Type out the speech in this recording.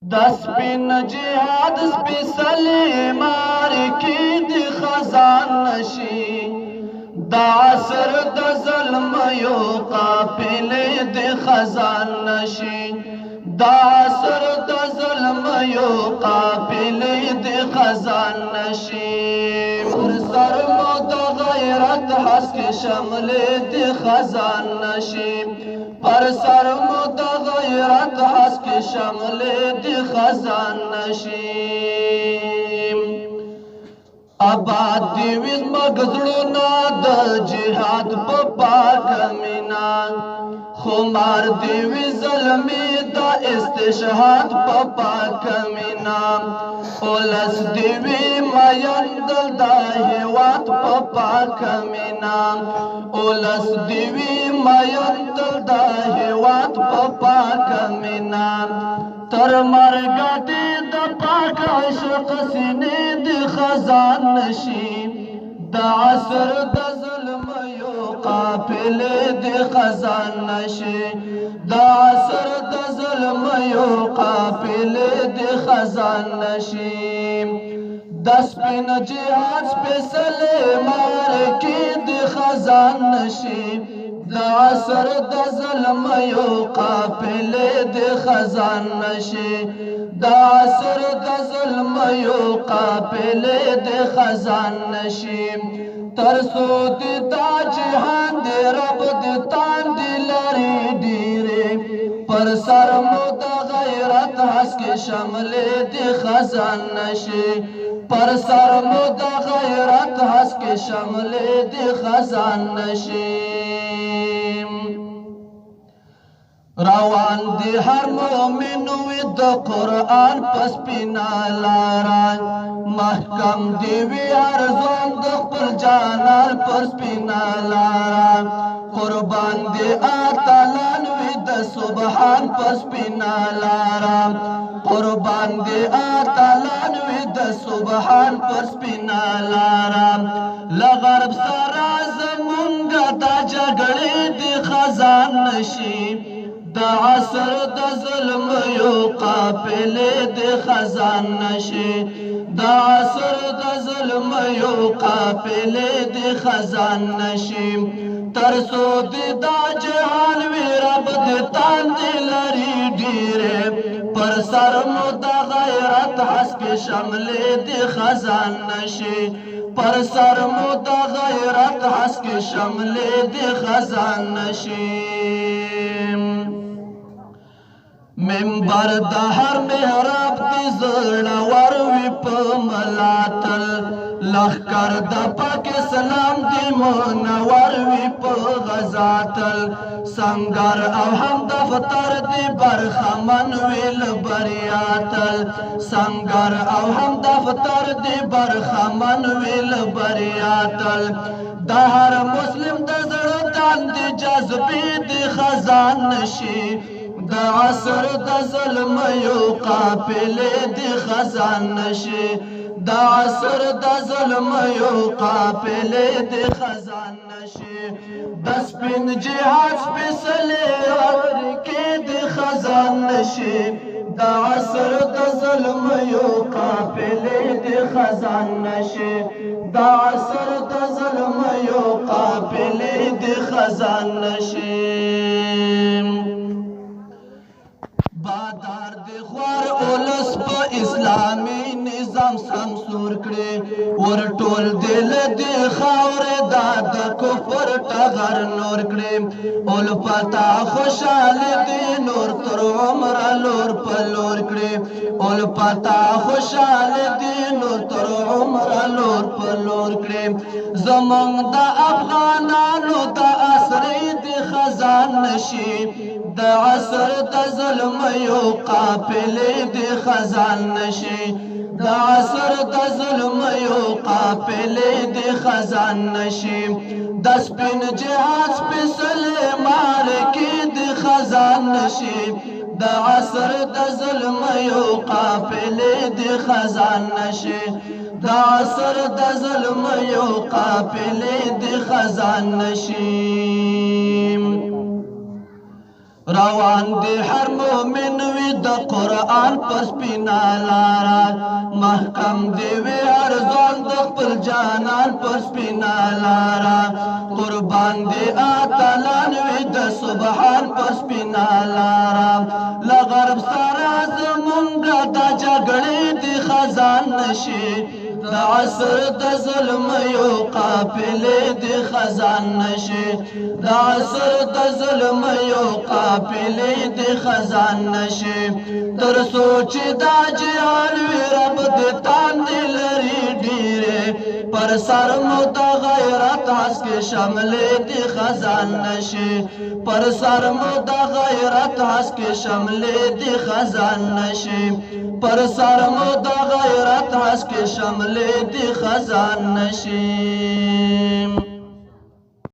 دسپین جهاد سپیڅلی مار کې د خزان نشي دا عصر د ظلم یو قافلې د خزان نشي دا عصر د ظلم یو قافلې د خزان نشي پر سر مو د غیرت حسک شمل د خزان نشي پر سر مو د غیرت حسک شمل د خزان نشي آباد دیوی مگزړونا د جهاد په پاک مینا خمار دیوی ظلمی د استشهاد په پاک مینا اولس دیوی مایندل د هیواد په پاک مینا اولس دیوی مایندل د هیواد په پاک مینا تر مرګ د پاک عشق سینې د خزان نشي د عصر د ظلم یو قافلې د خزان نشي د عصر د ظلم یو قافلې د خزان نشي د سپین جهاد سپیڅلی مار کې د خزان نشي د عصر د ظلم یو قافلې د خزان نشي د عصر د ظلم یو قافلې د خزان نشي ترسو د دا جهان د رب د تاند لري ډیره پر سر مو د غیرت حسک شمل د خزان نشي پر سر مو د غیرت حسک شمل د خزان نشي روان دی هر مومن وی د قرآن پس پینا لارا محکم دی وی هر ځوان د خپل جانان پس پینا لارا قربان دی اتلان وی د سبحان پس پینا لارا قربان دی اتلان وی د سبحان پس پینا لارا لغرب سره زمونږ د جګړې د خزان نشي د عصر د ظلم یو قافلې د خزان نشي د عصر د ظلم یو قافلې د خزان نشي ترسو د دا جهان وی رب د تاند لري ډیره پر سر مو د غیرت حسک شمل د خزان نشي پر سر مو د غیرت حسک شمل د خزان نشي منبر د هر محراب دی زړور وي په ملاتل لخر د پاک اسلام دی منور وي په غزاتل سنگر او هم دفتر دی برخمن ویل بریاتل سنگر او هم دفتر دی برخمن ویل بریاتل د هر مسلم د زړه تاند جذبې دی خزان نشي د عصر د ظلم یو قافلې د خزان نشي د عصر د ظلم یو قافلې د خزان نشي د سپین جهاد سپیڅلی مار کې د خزان نشي د عصر د ظلم یو قافلې د خزان نشي د عصر د ظلم یو قافلې د خزان نشي بادار دی خوار اولس په اسلامي نظام سمسور کړي ور ټول دل دی خاورې دا د کفر ټغر نور کړي اول پتا خوشاله دی نور تر عمر لور په لور کړي اول پتا خوشاله دی نور تر عمر لور په لور کړي زمونږ د افغانانو د اسرې دی خزان نشي د عصر د ظلم یو قافلې د خزان نشي د عصر د ظلم یو قافلې د خزان نشي د سپین جهاد سپیڅلی مار کې د خزان نشي د عصر د ظلم یو قافلې د خزان نشي د عصر د ظلم یو قافلې د خزان نشي روان دی هر مومن وی د قرآن پس پینا لارا محکم دی وی هر ځوان د خپل جانان پس پینا لارا قربان دی اتلان وی د سبحان پس پینا لارا لغرب سره زمونږ د جګړې دی خزان نشي د عصر د ظلم یو قافلې دی خزان نشي د عصر د ظلم یو قافلې دی خزان نشي تر سوچ دا جهان وی رب دې تاندې لري ډیره پر سر مو د غیرت هسک شملې دی خزان نشي پر سر مو د غیرت هسک شملې دی خزان نشي پر سر مو د غیرت هسک شملې دی خزان نشي